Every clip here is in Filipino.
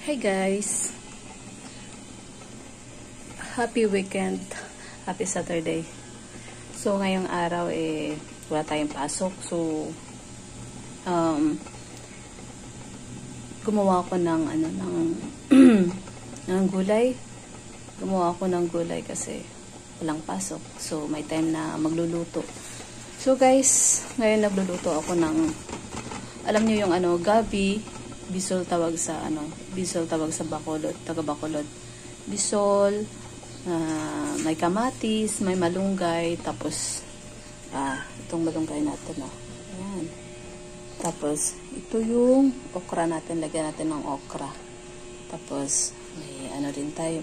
Hey guys, happy weekend, happy Saturday. So ngayong araw wala tayong pasok. So gumawa ako ng ng gulay. Gumawa ako ng gulay kasi walang pasok. So may time na magluluto. So guys, ngayon nagluluto ako ng, alam niyo yung gabi, bisol tawag sa Bacolod, taga Bacolod. Bisol, may kamatis, may malunggay, tapos itong malunggay natin, ayan. Tapos ito yung okra natin, lagyan natin ng okra. Tapos may rin tayo,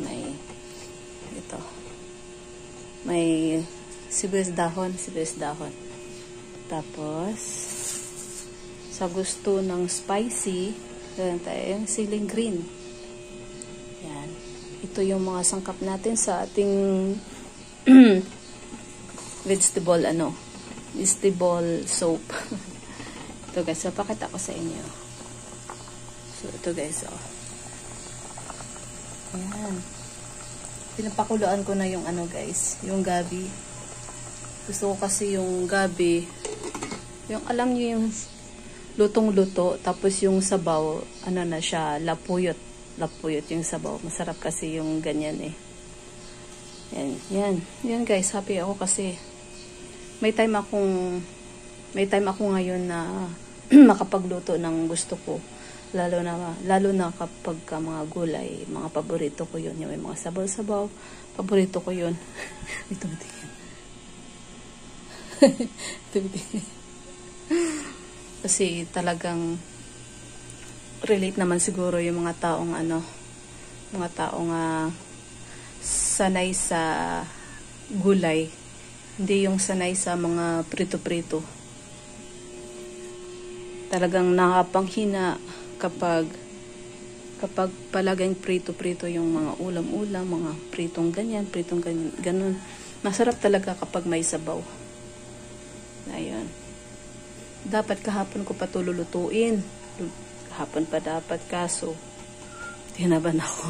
may sibuyas dahon. Tapos sa gusto ng spicy, gawin tayo yung siling green. Yan. Ito yung mga sangkap natin sa ating vegetable soup. Ito guys, papakita ko sa inyo. So ito guys, Ayan. Pinapakuluan ko na yung guys, yung gabi. Gusto ko kasi yung gabi, yung alam niyo yung lutong-luto, tapos yung sabaw, na siya, lapuyot yung sabaw. Masarap kasi yung ganyan Yan guys, happy ako kasi may time ako ngayon na makapagluto ng gusto ko. Lalo na kapag mga gulay, mga paborito ko yun. Yung may mga sabaw-sabaw, paborito ko yun. Ito. Kasi talagang relate naman siguro yung mga taong sanay sa gulay, hindi yung sanay sa mga prito-prito. Talagang nakapanghina kapag palaging prito-prito yung mga ulam-ulam, mga pritong ganyan, ganun. Masarap talaga kapag may sabaw. Ayun. Dapat kahapon ko pa ito lulutuin. Kahapon pa dapat, kaso tinaban ako.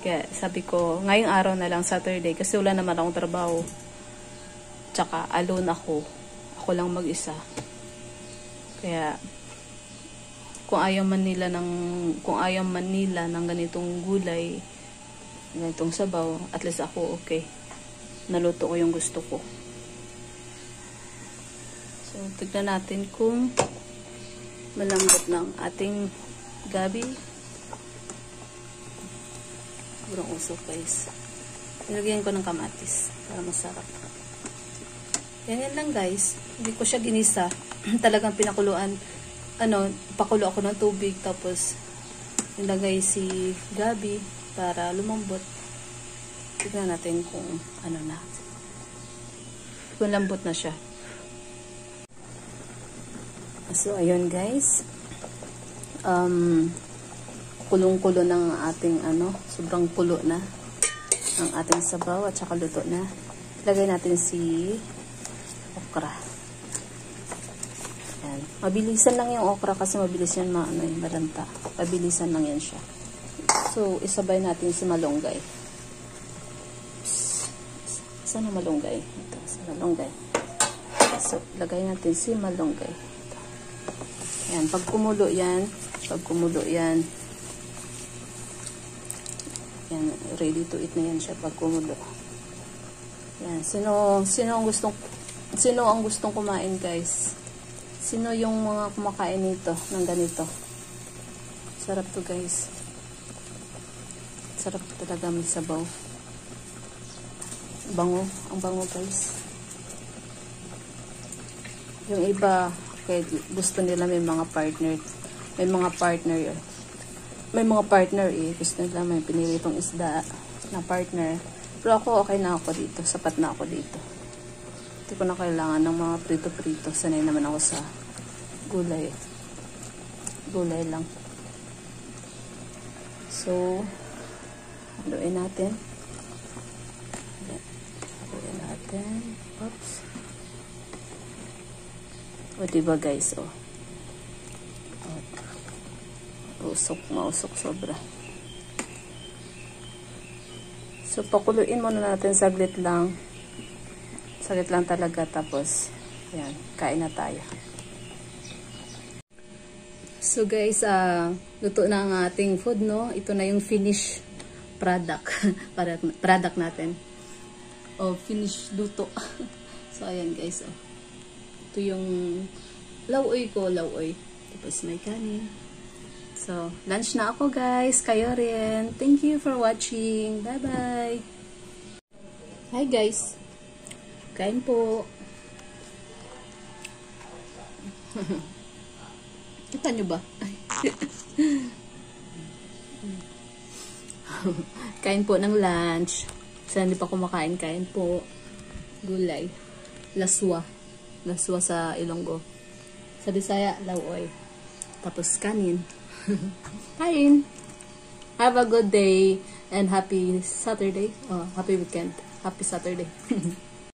Kaya sabi ko, ngayong araw na lang, Saturday, kasi wala naman akong trabaho. Tsaka alone ako. Ako lang mag-isa. Kaya kung ayaw man nila ng ganitong gulay, ganitong sabaw, at least ako okay. Naluto ko yung gusto ko. So, tignan natin kung malambot ng ating gabi. Sobrang usok guys. Nilagyan ko ng kamatis para masarap. Yan lang guys. Hindi ko siya ginisa. Talagang pinakuluan. Pakulo ako ng tubig. Tapos, nilagay si gabi para lumambot. Tignan natin kung kung lambot na siya. So, ayun guys. Kulong-kulo ng ating sobrang kulo na ang ating sabaw at saka luto na. Lagay natin si okra. Ayan. Mabilisan lang yung okra kasi mabilis yan malanta. Mabilisan lang yan siya. So, isabay natin si malunggay. Saan ang malunggay? Ito, sa malunggay. So, lagay natin si malunggay. Ayan, pag kumulo yan, yan, ready to eat na yan siya pag kumulo. Yan, sino ang gustong kumain guys? Sino yung mga kumakain nito, ng ganito? Sarap to guys. Sarap talaga, may sabaw. Bango, ang bango guys. Yung iba, kaya gusto nila may mga partner gusto nila may piniritong isda na partner, pero ako okay na ako dito, sapat na ako dito, hindi ko na kailangan ng mga prito-prito. Sanay naman ako sa gulay lang. So haluin natin. Oops. O diba guys, usok sobra. So, pakuluin muna natin saglit lang. Saglit lang talaga. Tapos, yan, kain na tayo. So, guys, luto na ang ating food, no? Ito na yung finished product. Product natin. O, finished luto. So, ayan, guys, oh. Ito yung lauoy ko, lauoy. Tapos, may kanin. So, lunch na ako, guys. Kayo rin. Thank you for watching. Bye-bye. Hi, guys. Kain po. Kita nyo ba? Kain po ng lunch. Sa hindi pa kumakain, kain po. Gulay. Laswa. Laswa sa Ilonggo. Sa Bisaya, lauoy. Tapos kanin. Kain. Have a good day and happy Saturday. Oh, happy weekend. Happy Saturday.